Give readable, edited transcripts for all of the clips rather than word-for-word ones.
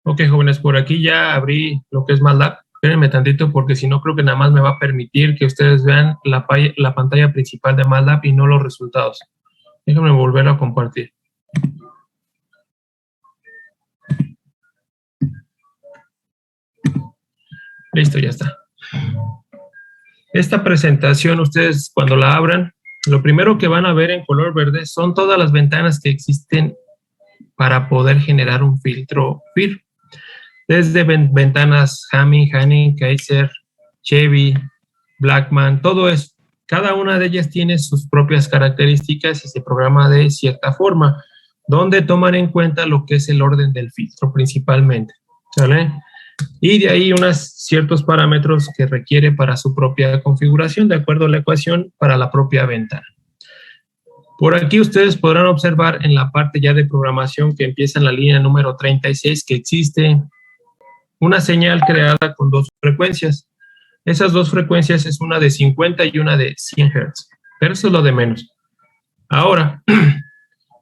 Ok, jóvenes, por aquí ya abrí lo que es MATLAB. Espérenme tantito porque si no creo que nada más me va a permitir que ustedes vean la pantalla principal de MATLAB y no los resultados. Déjenme volverlo a compartir. Listo, ya está. Esta presentación, ustedes cuando la abran, lo primero que van a ver en color verde son todas las ventanas que existen para poder generar un filtro FIR. Desde ventanas Hamming, Hanning, Kaiser, Chevy, Blackman, todo eso. Cada una de ellas tiene sus propias características y se programa de cierta forma, donde toman en cuenta lo que es el orden del filtro principalmente, ¿sale? Y de ahí unos ciertos parámetros que requiere para su propia configuración, de acuerdo a la ecuación para la propia ventana. Por aquí ustedes podrán observar en la parte ya de programación que empieza en la línea número 36 que existe una señal creada con dos frecuencias. Esas dos frecuencias es una de 50 y una de 100 Hz, pero eso es lo de menos. Ahora,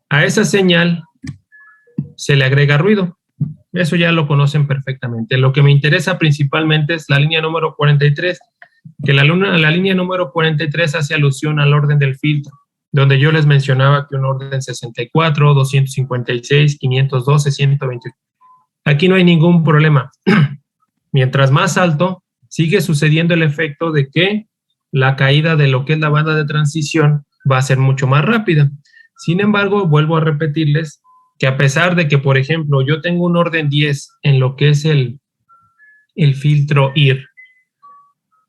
a esa señal se le agrega ruido. Eso ya lo conocen perfectamente. Lo que me interesa principalmente es la línea número 43, que la línea número 43 hace alusión al orden del filtro, donde yo les mencionaba que un orden 64, 256, 512, 128. Aquí no hay ningún problema. Mientras más alto, sigue sucediendo el efecto de que la caída de lo que es la banda de transición va a ser mucho más rápida. Sin embargo, vuelvo a repetirles que a pesar de que, por ejemplo, yo tengo un orden 10 en lo que es el filtro IR,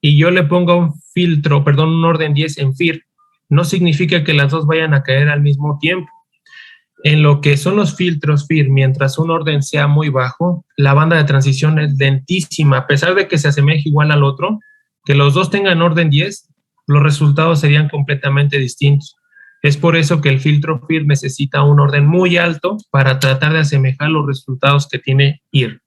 y yo le pongo un orden 10 en FIR, no significa que las dos vayan a caer al mismo tiempo. En lo que son los filtros FIR, mientras un orden sea muy bajo, la banda de transición es lentísima, a pesar de que se asemeje igual al otro, que los dos tengan orden 10, los resultados serían completamente distintos. Es por eso que el filtro FIR necesita un orden muy alto para tratar de asemejar los resultados que tiene IR.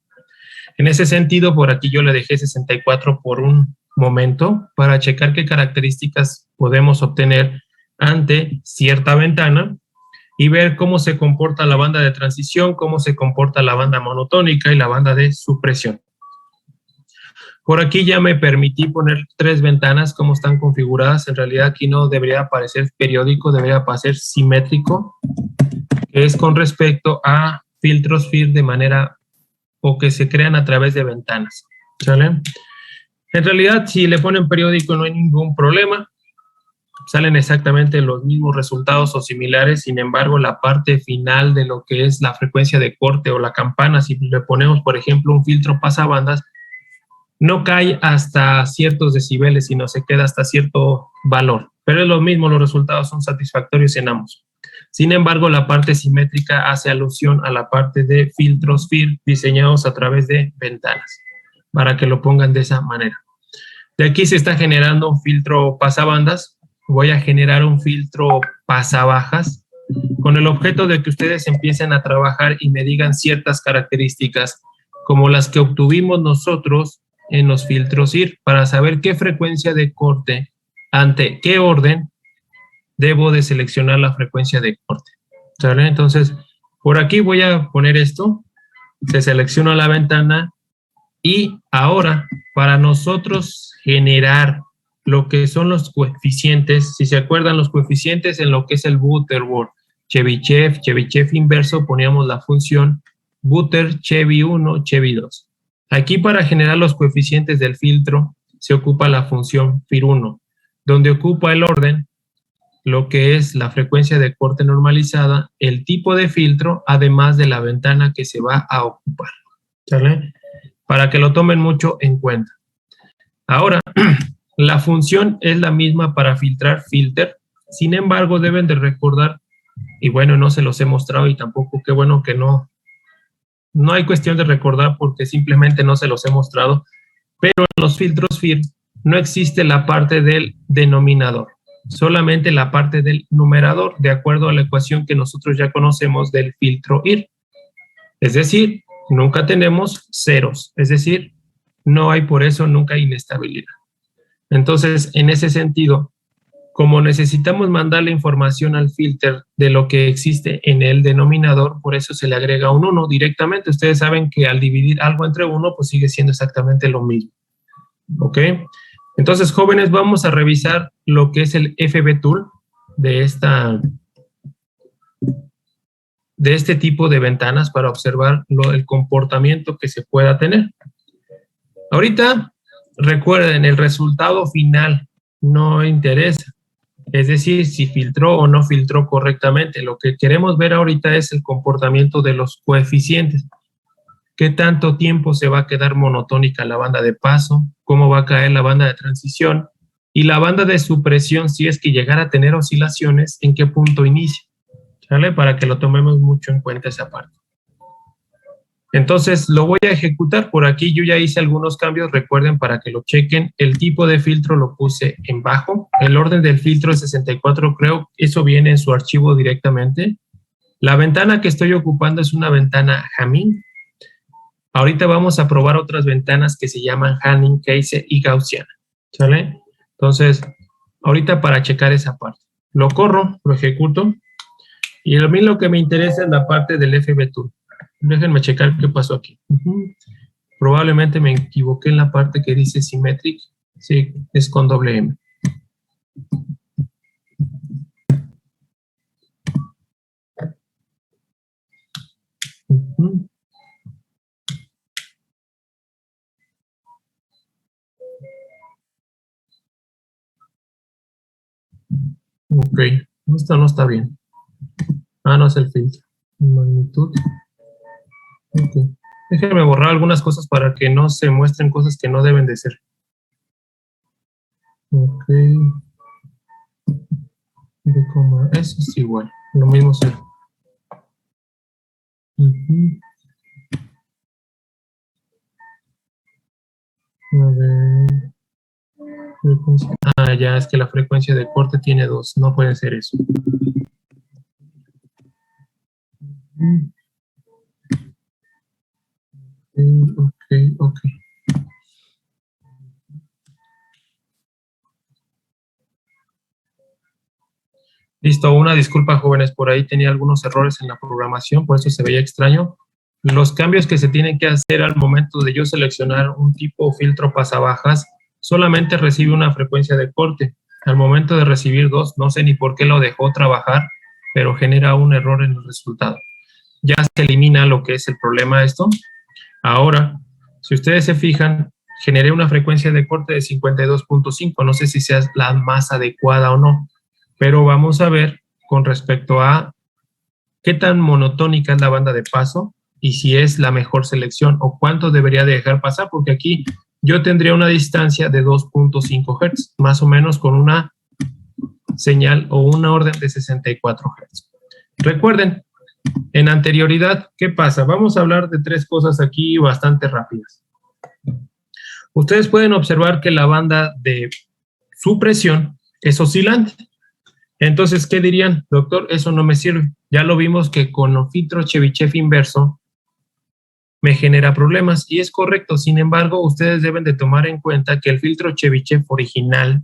En ese sentido, por aquí yo le dejé 64 por un momento para checar qué características podemos obtener ante cierta ventana y ver cómo se comporta la banda de transición, cómo se comporta la banda monotónica y la banda de supresión. Por aquí ya me permití poner 3 ventanas, cómo están configuradas. En realidad aquí no debería aparecer periódico, debería aparecer simétrico, que es con respecto a filtros FIR de manera o que se crean a través de ventanas, ¿sale? En realidad, si le ponen periódico no hay ningún problema. Salen exactamente los mismos resultados o similares, sin embargo, la parte final de lo que es la frecuencia de corte o la campana, si le ponemos, por ejemplo, un filtro pasabandas, no cae hasta ciertos decibeles, sino se queda hasta cierto valor. Pero es lo mismo, los resultados son satisfactorios en ambos. Sin embargo, la parte simétrica hace alusión a la parte de filtros FIR diseñados a través de ventanas, para que lo pongan de esa manera. De aquí se está generando un filtro pasabandas. Voy a generar un filtro pasabajas con el objeto de que ustedes empiecen a trabajar y me digan ciertas características como las que obtuvimos nosotros en los filtros IR para saber qué frecuencia de corte ante qué orden debo de seleccionar la frecuencia de corte. ¿Sale? Entonces, por aquí voy a poner esto, se selecciona la ventana y ahora para nosotros generar lo que son los coeficientes, si se acuerdan los coeficientes en lo que es el Butterworth, Chebyshev inverso, poníamos la función Butter, Chevy 1, Chevy 2. Aquí para generar los coeficientes del filtro se ocupa la función FIR1, donde ocupa el orden, lo que es la frecuencia de corte normalizada, el tipo de filtro, además de la ventana que se va a ocupar. ¿Sale? Para que lo tomen mucho en cuenta. Ahora, la función es la misma para filtrar filter, sin embargo deben de recordar, y bueno, no se los he mostrado y tampoco qué bueno que no hay cuestión de recordar porque simplemente no se los he mostrado, pero en los filtros FIR no existe la parte del denominador, solamente la parte del numerador, de acuerdo a la ecuación que nosotros ya conocemos del filtro IR. Es decir, nunca tenemos ceros, es decir, no hay por eso nunca inestabilidad. Entonces, en ese sentido, como necesitamos mandar la información al filter de lo que existe en el denominador, por eso se le agrega un 1 directamente. Ustedes saben que al dividir algo entre 1, pues sigue siendo exactamente lo mismo. ¿Ok? Entonces, jóvenes, vamos a revisar lo que es el FB Tool de este tipo de ventanas para observar el comportamiento que se pueda tener. Ahorita, recuerden, el resultado final no interesa. Es decir, si filtró o no filtró correctamente. Lo que queremos ver ahorita es el comportamiento de los coeficientes. ¿Qué tanto tiempo se va a quedar monotónica la banda de paso? ¿Cómo va a caer la banda de transición? Y la banda de supresión, si es que llegara a tener oscilaciones, ¿en qué punto inicia? ¿Sale? Para que lo tomemos mucho en cuenta esa parte. Entonces, lo voy a ejecutar por aquí. Yo ya hice algunos cambios, recuerden, para que lo chequen. El tipo de filtro lo puse en bajo. El orden del filtro es 64, creo. Eso viene en su archivo directamente. La ventana que estoy ocupando es una ventana Hamming. Ahorita vamos a probar otras ventanas que se llaman Hamming, Case y Gaussiana. ¿Sale? Entonces, ahorita para checar esa parte. Lo corro, lo ejecuto. Y a mí lo que me interesa es la parte del FB Tool. Déjenme checar qué pasó aquí. Probablemente me equivoqué en la parte que dice Symmetric. Sí, es con doble M. Ok, esto no está bien. Ah, no es el filtro. Magnitud. Ok. Déjenme borrar algunas cosas para que no se muestren cosas que no deben de ser. Ok. Eso es igual. Lo mismo será. A ver. Frecuencia. Ah, ya, es que la frecuencia de corte tiene 2. No puede ser eso. Ok. Listo, una disculpa, jóvenes, por ahí tenía algunos errores en la programación, por eso se veía extraño. Los cambios que se tienen que hacer al momento de yo seleccionar un tipo filtro pasabajas, solamente recibe una frecuencia de corte. Al momento de recibir 2, no sé ni por qué lo dejó trabajar, pero genera un error en el resultado. Ya se elimina lo que es el problema de esto. Ahora, si ustedes se fijan, generé una frecuencia de corte de 52.5. No sé si sea la más adecuada o no, pero vamos a ver con respecto a qué tan monotónica es la banda de paso y si es la mejor selección o cuánto debería dejar pasar, porque aquí yo tendría una distancia de 2.5 Hz, más o menos con una señal o una orden de 64 Hz. Recuerden, en anterioridad, ¿qué pasa? Vamos a hablar de 3 cosas aquí bastante rápidas. Ustedes pueden observar que la banda de supresión es oscilante. Entonces, ¿qué dirían? Doctor, eso no me sirve. Ya lo vimos que con el filtro Chebyshev inverso me genera problemas y es correcto. Sin embargo, ustedes deben de tomar en cuenta que el filtro Chebyshev original,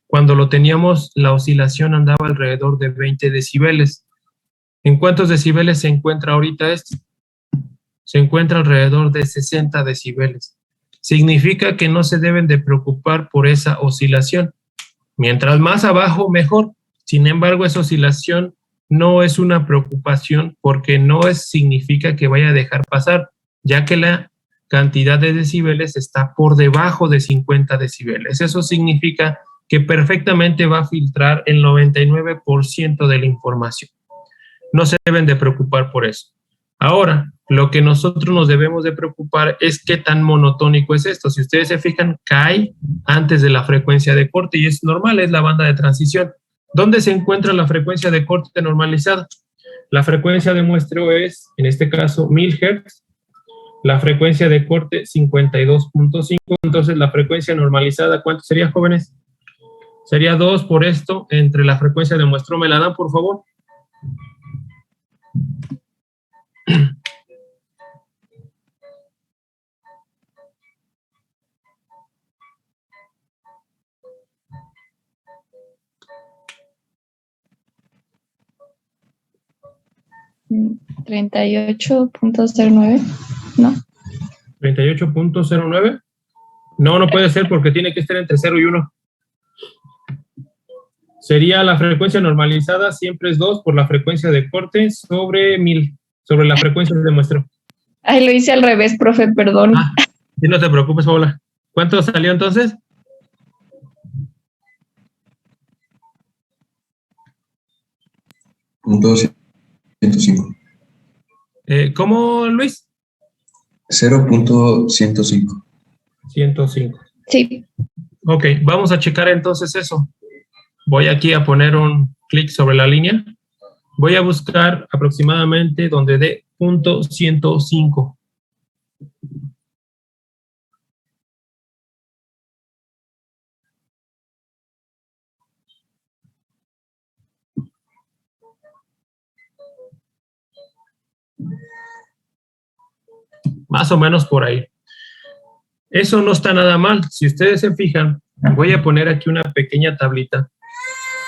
cuando lo teníamos, la oscilación andaba alrededor de 20 decibeles. ¿En cuántos decibeles se encuentra ahorita esto? Se encuentra alrededor de 60 decibeles. Significa que no se deben de preocupar por esa oscilación. Mientras más abajo, mejor. Sin embargo, esa oscilación no es una preocupación porque no significa que vaya a dejar pasar, ya que la cantidad de decibeles está por debajo de 50 decibeles. Eso significa que perfectamente va a filtrar el 99% de la información. No se deben de preocupar por eso. Ahora, lo que nosotros nos debemos de preocupar es qué tan monotónico es esto. Si ustedes se fijan, cae antes de la frecuencia de corte y es normal, es la banda de transición. ¿Dónde se encuentra la frecuencia de corte normalizada? La frecuencia de muestreo es, en este caso, 1000 Hz. La frecuencia de corte, 52.5. Entonces, la frecuencia normalizada, ¿cuánto sería, jóvenes? Sería 2 por esto entre la frecuencia de muestreo. ¿Me la dan, por favor? 38.09, ¿no? 38.09. No, no puede ser porque tiene que estar entre 0 y 1. Sería la frecuencia normalizada, siempre es 2 por la frecuencia de corte sobre 1000, sobre la frecuencia de muestreo. Ay, lo hice al revés, profe, perdón. Sí, no te preocupes, Paola. ¿Cuánto salió entonces? .105. ¿Cómo, Luis? 0.105. 105. Sí. Ok, vamos a checar entonces eso. Voy aquí a poner un clic sobre la línea. Voy a buscar aproximadamente donde dé .105. Más o menos por ahí. Eso no está nada mal. Si ustedes se fijan, voy a poner aquí una pequeña tablita,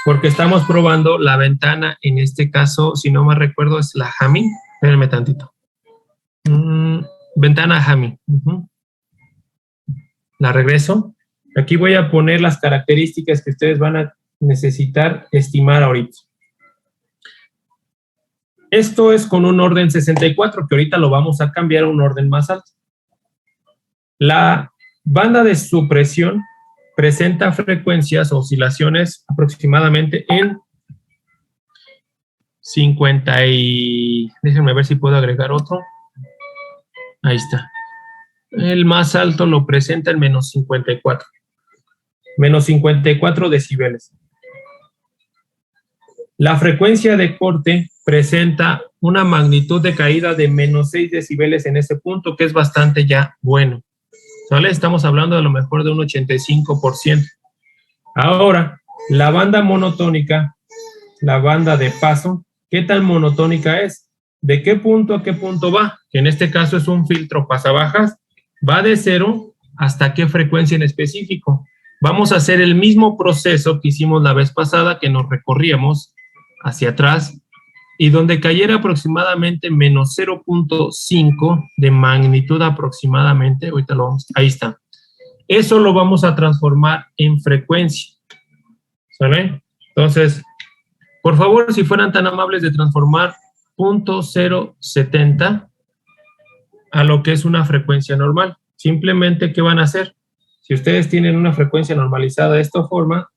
porque estamos probando la ventana, en este caso, si no me recuerdo, es la Hamming. Espérenme tantito. Ventana Hamming. La regreso. Aquí voy a poner las características que ustedes van a necesitar estimar ahorita. Esto es con un orden 64, que ahorita lo vamos a cambiar a un orden más alto. La banda de supresión presenta frecuencias o oscilaciones aproximadamente en 50 y... Déjenme ver si puedo agregar otro. Ahí está. El más alto lo presenta en menos 54. Menos 54 decibeles. La frecuencia de corte presenta una magnitud de caída de menos 6 decibeles en ese punto, que es bastante ya bueno. ¿Vale? Estamos hablando de lo mejor de un 85%. Ahora, la banda monotónica, la banda de paso, ¿qué tan monotónica es? ¿De qué punto a qué punto va? Que en este caso es un filtro pasabajas. Va de 0 hasta qué frecuencia en específico. Vamos a hacer el mismo proceso que hicimos la vez pasada, que nos recorríamos hacia atrás y donde cayera aproximadamente menos 0.5 de magnitud aproximadamente. Ahorita lo vamos, ahí está. Eso lo vamos a transformar en frecuencia. ¿Sale? Entonces, por favor, si fueran tan amables de transformar .070 a lo que es una frecuencia normal. Simplemente, ¿qué van a hacer? Si ustedes tienen una frecuencia normalizada de esta forma,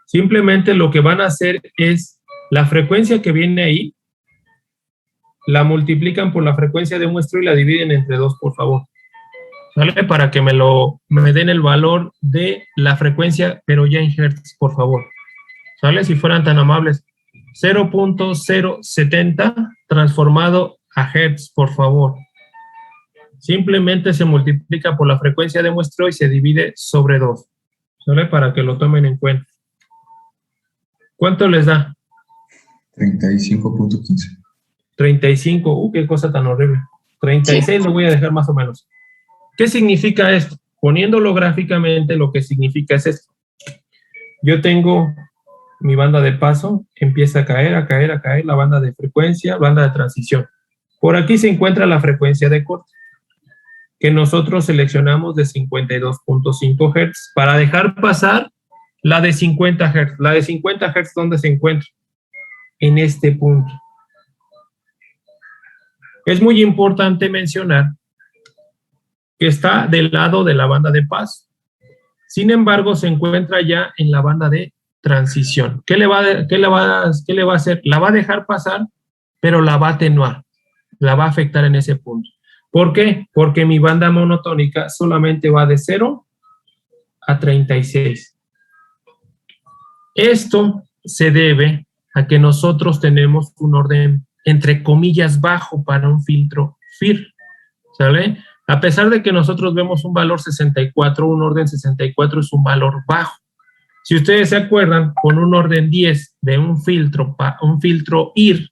simplemente lo que van a hacer es la frecuencia que viene ahí, la multiplican por la frecuencia de muestreo y la dividen entre 2, por favor. ¿Vale? Para que me den el valor de la frecuencia, pero ya en hertz, por favor. ¿Sale? Si fueran tan amables. 0.070 transformado a hertz, por favor. Simplemente se multiplica por la frecuencia de muestreo y se divide sobre 2. ¿Sale? Para que lo tomen en cuenta. ¿Cuánto les da? 35.15. 35. Qué cosa tan horrible. 36 lo voy a dejar más o menos. ¿Qué significa esto? Poniéndolo gráficamente, lo que significa es esto. Yo tengo mi banda de paso, empieza a caer la banda de frecuencia, banda de transición. Por aquí se encuentra la frecuencia de corte, que nosotros seleccionamos de 52.5 Hz para dejar pasar la de 50 Hz. La de 50 Hz, ¿dónde se encuentra? En este punto. Es muy importante mencionar que está del lado de la banda de paso. Sin embargo, se encuentra ya en la banda de transición. ¿Qué le va a hacer? La va a dejar pasar, pero la va a atenuar. La va a afectar en ese punto. ¿Por qué? Porque mi banda monotónica solamente va de 0 a 36. Esto se debe a que nosotros tenemos un orden, entre comillas, bajo para un filtro FIR. ¿Sale? A pesar de que nosotros vemos un valor 64, un orden 64 es un valor bajo. Si ustedes se acuerdan, con un orden 10 de un filtro IR,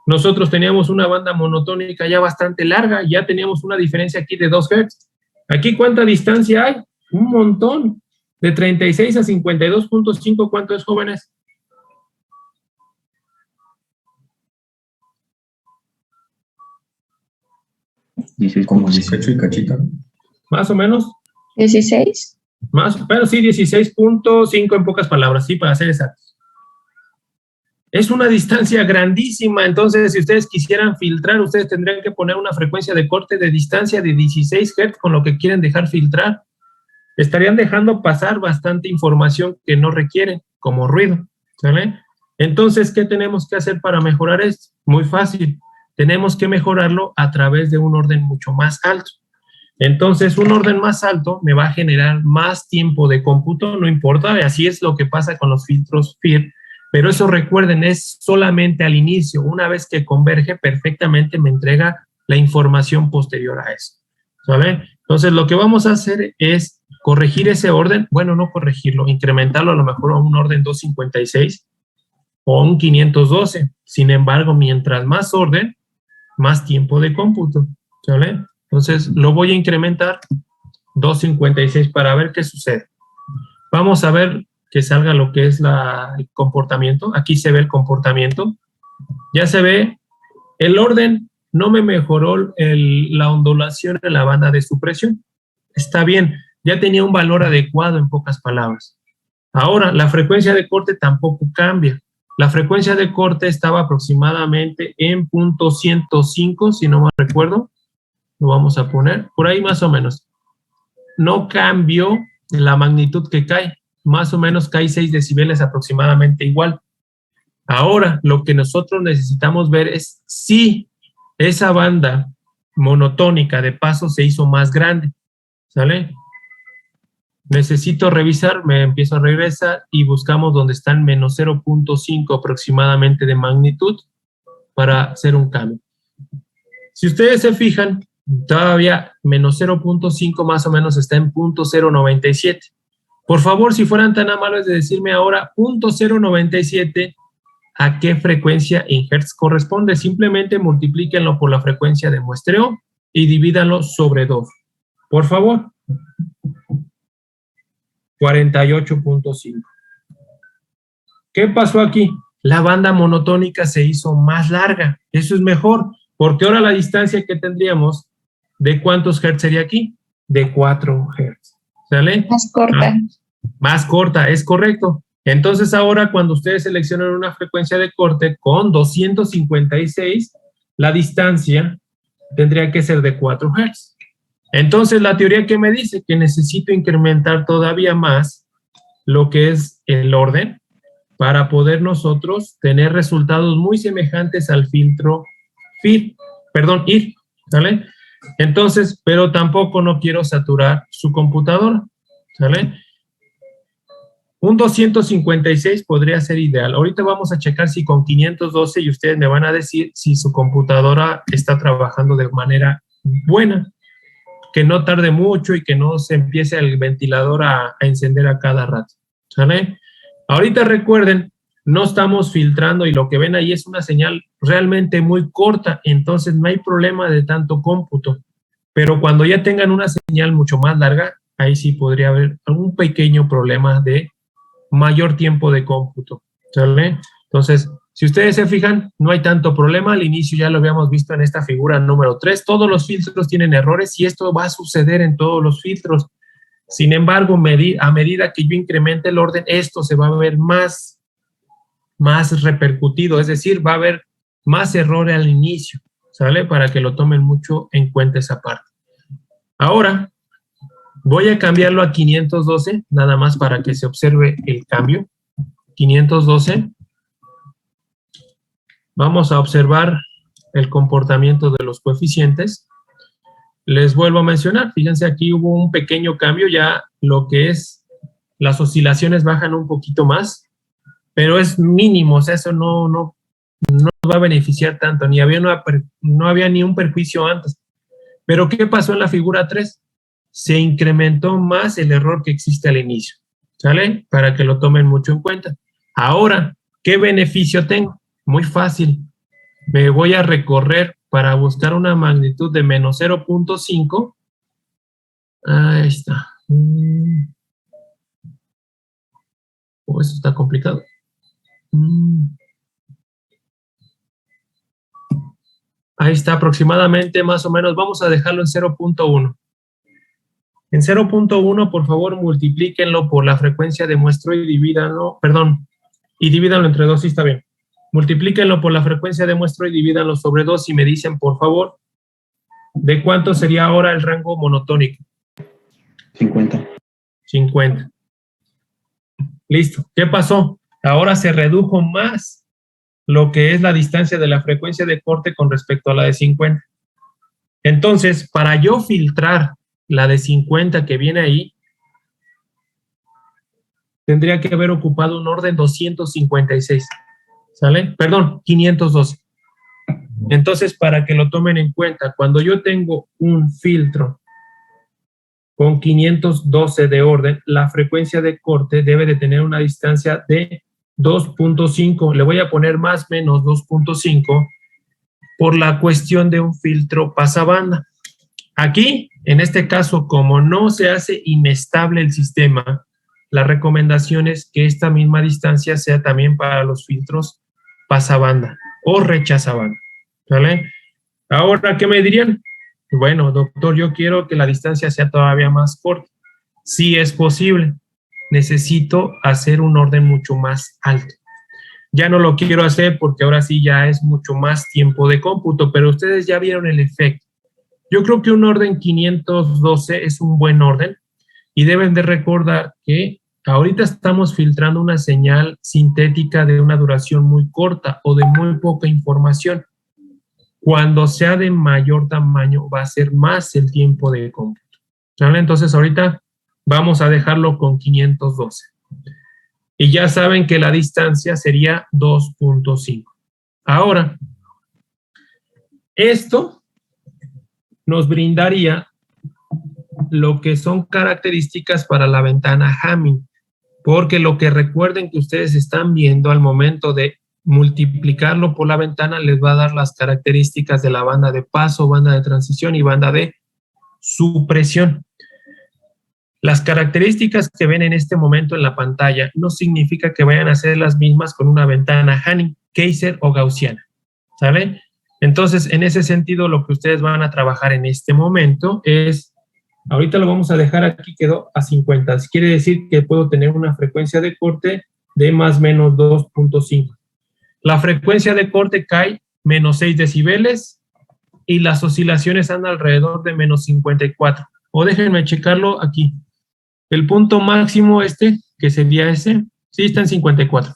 nosotros teníamos una banda monotónica ya bastante larga, ya teníamos una diferencia aquí de 2 Hz. Aquí, ¿cuánta distancia hay? Un montón. De 36 a 52.5, ¿cuánto es, jóvenes? Como 18 y cachita. Más o menos. 16. Pero sí, 16.5 en pocas palabras, sí, para ser exactos. Es una distancia grandísima, entonces si ustedes quisieran filtrar, ustedes tendrían que poner una frecuencia de corte de distancia de 16 Hz con lo que quieren dejar filtrar. Estarían dejando pasar bastante información que no requieren, como ruido, ¿sale? Entonces, ¿qué tenemos que hacer para mejorar esto? Muy fácil. Tenemos que mejorarlo a través de un orden mucho más alto. Entonces, un orden más alto me va a generar más tiempo de cómputo, no importa, así es lo que pasa con los filtros FIR, pero eso recuerden, es solamente al inicio. Una vez que converge perfectamente, me entrega la información posterior a eso, ¿saben? Entonces, lo que vamos a hacer es corregir ese orden, bueno, no corregirlo, incrementarlo a lo mejor a un orden 256 o un 512. Sin embargo, mientras más orden, más tiempo de cómputo, ¿sale? Entonces, lo voy a incrementar 256 para ver qué sucede. Vamos a ver que salga lo que es el comportamiento. Aquí se ve el comportamiento. Ya se ve el orden. No me mejoró la ondulación en la banda de supresión. Está bien. Ya tenía un valor adecuado en pocas palabras. Ahora, la frecuencia de corte tampoco cambia. La frecuencia de corte estaba aproximadamente en .105, si no mal recuerdo. Lo vamos a poner por ahí más o menos. No cambió la magnitud que cae. Más o menos cae 6 decibeles aproximadamente igual. Ahora, lo que nosotros necesitamos ver es si esa banda monotónica de paso se hizo más grande. ¿Sale? Necesito revisar, me empiezo a regresar y buscamos donde están menos 0.5 aproximadamente de magnitud para hacer un cambio. Si ustedes se fijan, todavía menos 0.5 más o menos está en .097. Por favor, si fueran tan amables de decirme ahora .097, ¿a qué frecuencia en Hertz corresponde? Simplemente multiplíquenlo por la frecuencia de muestreo y divídanlo sobre 2. Por favor. 48.5. ¿Qué pasó aquí? La banda monotónica se hizo más larga. Eso es mejor, porque ahora la distancia que tendríamos, ¿de cuántos hertz sería aquí? De 4 hertz. ¿Sale? Más corta. Más corta, es correcto. Entonces ahora cuando ustedes seleccionan una frecuencia de corte con 256, la distancia tendría que ser de 4 hertz. Entonces la teoría que me dice que necesito incrementar todavía más lo que es el orden para poder nosotros tener resultados muy semejantes al filtro IR, ¿sale? Entonces, pero tampoco no quiero saturar su computadora, ¿sale? Un 256 podría ser ideal. Ahorita vamos a checar si con 512 y ustedes me van a decir si su computadora está trabajando de manera buena, que no tarde mucho y que no se empiece el ventilador a encender a cada rato, ¿sale? Ahorita recuerden, no estamos filtrando y lo que ven ahí es una señal realmente muy corta, entonces no hay problema de tanto cómputo. Pero cuando ya tengan una señal mucho más larga, ahí sí podría haber algún pequeño problema de mayor tiempo de cómputo, ¿sale? Entonces, si ustedes se fijan, no hay tanto problema. Al inicio ya lo habíamos visto en esta figura número 3. Todos los filtros tienen errores y esto va a suceder en todos los filtros. Sin embargo, a medida que yo incremente el orden, esto se va a ver más repercutido, es decir, va a haber más errores al inicio, ¿sale? Para que lo tomen mucho en cuenta esa parte. Ahora, voy a cambiarlo a 512, nada más para que se observe el cambio. 512. Vamos a observar el comportamiento de los coeficientes. Les vuelvo a mencionar, fíjense, aquí hubo un pequeño cambio, ya lo que es las oscilaciones bajan un poquito más, pero es mínimo, o sea, eso no nos va a beneficiar tanto, no había ni un perjuicio antes. Pero ¿qué pasó en la figura 3? Se incrementó más el error que existe al inicio, ¿sale? Para que lo tomen mucho en cuenta. Ahora, ¿qué beneficio tengo? Muy fácil. Me voy a recorrer para buscar una magnitud de menos 0.5. Ahí está. Oh, eso está complicado. Ahí está aproximadamente, más o menos. Vamos a dejarlo en 0.1. En 0.1, por favor, multiplíquenlo por la frecuencia de muestreo y divídanlo, perdón, y divídanlo entre 2, sí está bien. Multiplíquenlo por la frecuencia de muestreo y divídanlo sobre 2 y me dicen, por favor, ¿de cuánto sería ahora el rango monotónico? 50. 50. Listo. ¿Qué pasó? Ahora se redujo más lo que es la distancia de la frecuencia de corte con respecto a la de 50. Entonces, para yo filtrar la de 50 que viene ahí, tendría que haber ocupado un orden 256. ¿Sale? Perdón, 512. Entonces, para que lo tomen en cuenta, cuando yo tengo un filtro con 512 de orden, la frecuencia de corte debe de tener una distancia de 2.5. Le voy a poner más o menos 2.5 por la cuestión de un filtro pasabanda. Aquí, en este caso, como no se hace inestable el sistema, la recomendación es que esta misma distancia sea también para los filtros pasabanda o rechazabanda. ¿Vale? Ahora, ¿qué me dirían? Bueno, doctor, yo quiero que la distancia sea todavía más corta. Sí es posible. Necesito hacer un orden mucho más alto. Ya no lo quiero hacer porque ahora sí ya es mucho más tiempo de cómputo, pero ustedes ya vieron el efecto. Yo creo que un orden 512 es un buen orden y deben de recordar que ahorita estamos filtrando una señal sintética de una duración muy corta o de muy poca información. Cuando sea de mayor tamaño va a ser más el tiempo de cómputo. ¿Vale? Entonces ahorita vamos a dejarlo con 512. Y ya saben que la distancia sería 2.5. Ahora, esto nos brindaría lo que son características para la ventana Hamming, porque lo que recuerden que ustedes están viendo al momento de multiplicarlo por la ventana les va a dar las características de la banda de paso, banda de transición y banda de supresión. Las características que ven en este momento en la pantalla no significa que vayan a ser las mismas con una ventana Hamming, Kaiser o gaussiana, ¿sale? Entonces, en ese sentido, lo que ustedes van a trabajar en este momento es, ahorita lo vamos a dejar aquí, quedó a 50. Quiere decir que puedo tener una frecuencia de corte de más o menos 2.5. La frecuencia de corte cae menos 6 decibeles y las oscilaciones andan alrededor de menos 54. O déjenme checarlo aquí. El punto máximo que sería ese, sí está en 54.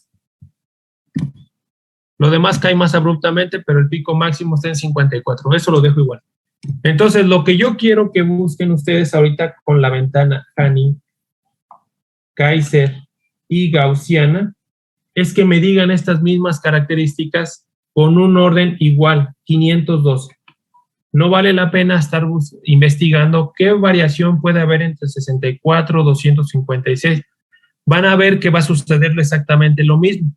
Lo demás cae más abruptamente, pero el pico máximo está en 54. Eso lo dejo igual. Entonces, lo que yo quiero que busquen ustedes ahorita con la ventana Hamming, Kaiser y gaussiana es que me digan estas mismas características con un orden igual, 512. No vale la pena estar investigando qué variación puede haber entre 64 y 256. Van a ver que va a suceder exactamente lo mismo,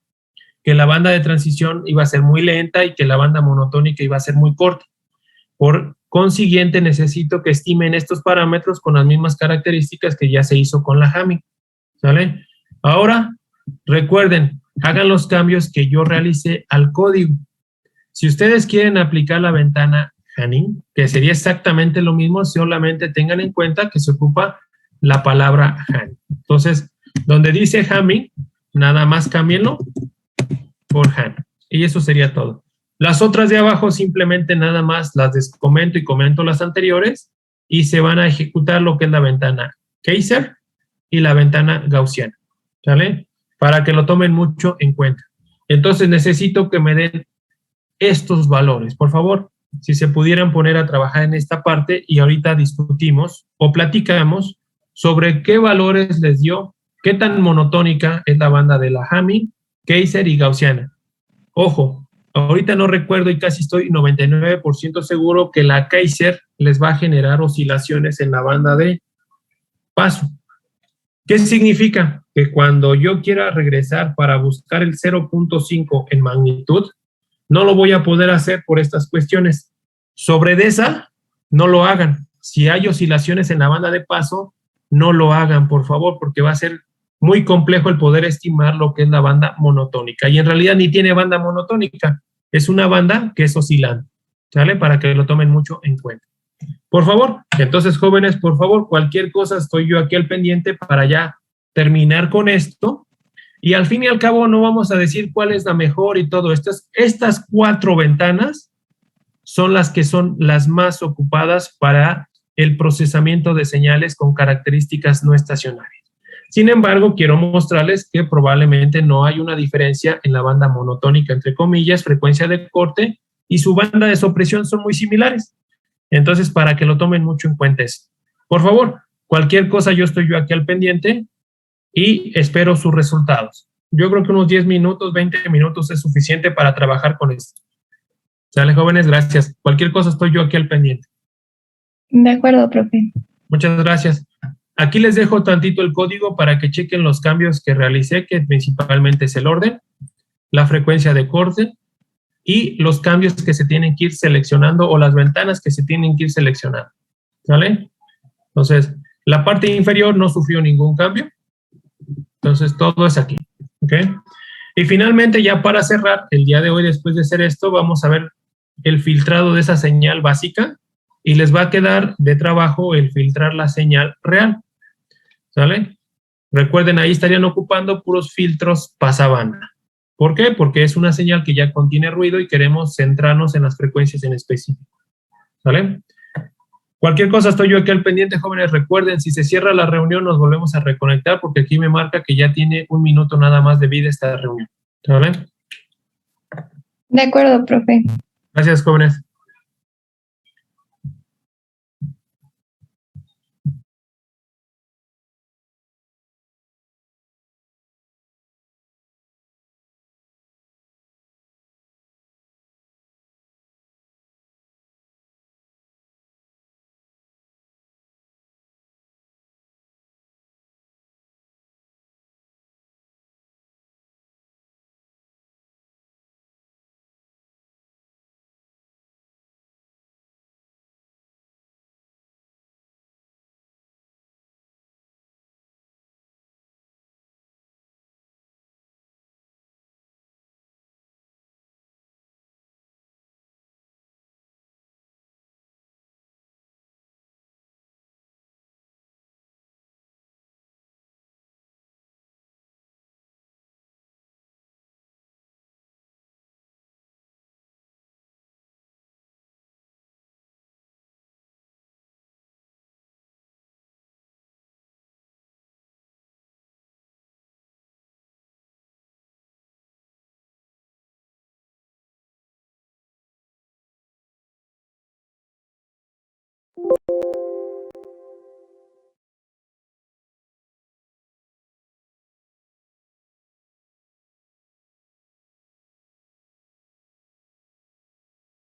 que la banda de transición iba a ser muy lenta y que la banda monotónica iba a ser muy corta. Por consiguiente, necesito que estimen estos parámetros con las mismas características que ya se hizo con la Hamming. ¿Sale? Ahora, recuerden, hagan los cambios que yo realicé al código. Si ustedes quieren aplicar la ventana Hamming, que sería exactamente lo mismo, solamente tengan en cuenta que se ocupa la palabra Hamming. Entonces, donde dice Hamming, nada más cámbienlo por Hamming. Y eso sería todo. Las otras de abajo simplemente nada más las descomento y comento las anteriores y se van a ejecutar lo que es la ventana Kaiser y la ventana gaussiana. ¿Sale? Para que lo tomen mucho en cuenta. Entonces necesito que me den estos valores. Por favor, si se pudieran poner a trabajar en esta parte y ahorita discutimos o platicamos sobre qué valores les dio, qué tan monotónica es la banda de la Hamming, Kaiser y gaussiana. Ojo, ahorita no recuerdo y casi estoy 99% seguro que la Kaiser les va a generar oscilaciones en la banda de paso. ¿Qué significa? Que cuando yo quiera regresar para buscar el 0.5 en magnitud, no lo voy a poder hacer por estas cuestiones. Sobre de esa, no lo hagan. Si hay oscilaciones en la banda de paso, no lo hagan, por favor, porque va a ser muy complejo el poder estimar lo que es la banda monotónica. Y en realidad ni tiene banda monotónica, es una banda que es oscilante, ¿sale? Para que lo tomen mucho en cuenta. Por favor, entonces, jóvenes, por favor, cualquier cosa estoy yo aquí al pendiente para ya terminar con esto. Y al fin y al cabo no vamos a decir cuál es la mejor y todo. Estas 4 ventanas son las que son las más ocupadas para el procesamiento de señales con características no estacionarias. Sin embargo, quiero mostrarles que probablemente no hay una diferencia en la banda monotónica, entre comillas, frecuencia de corte y su banda de supresión son muy similares. Entonces, para que lo tomen mucho en cuenta eso. Por favor, cualquier cosa yo estoy yo aquí al pendiente y espero sus resultados. Yo creo que unos 10 minutos, 20 minutos es suficiente para trabajar con esto. ¿Sale, jóvenes? Gracias. Cualquier cosa estoy yo aquí al pendiente. De acuerdo, profe. Muchas gracias. Aquí les dejo tantito el código para que chequen los cambios que realicé, que principalmente es el orden, la frecuencia de corte y los cambios que se tienen que ir seleccionando o las ventanas que se tienen que ir seleccionando. ¿Sale? Entonces, la parte inferior no sufrió ningún cambio. Entonces, todo es aquí. ¿Ok? Y finalmente, ya para cerrar, el día de hoy, después de hacer esto, vamos a ver el filtrado de esa señal básica y les va a quedar de trabajo el filtrar la señal real. ¿Sale? Recuerden, ahí estarían ocupando puros filtros pasabanda. ¿Por qué? Porque es una señal que ya contiene ruido y queremos centrarnos en las frecuencias en específico. ¿Sale? Cualquier cosa estoy yo aquí al pendiente, jóvenes. Recuerden, si se cierra la reunión nos volvemos a reconectar porque aquí me marca que ya tiene 1 minuto nada más de vida esta reunión. ¿Sale? De acuerdo, profe. Gracias, jóvenes.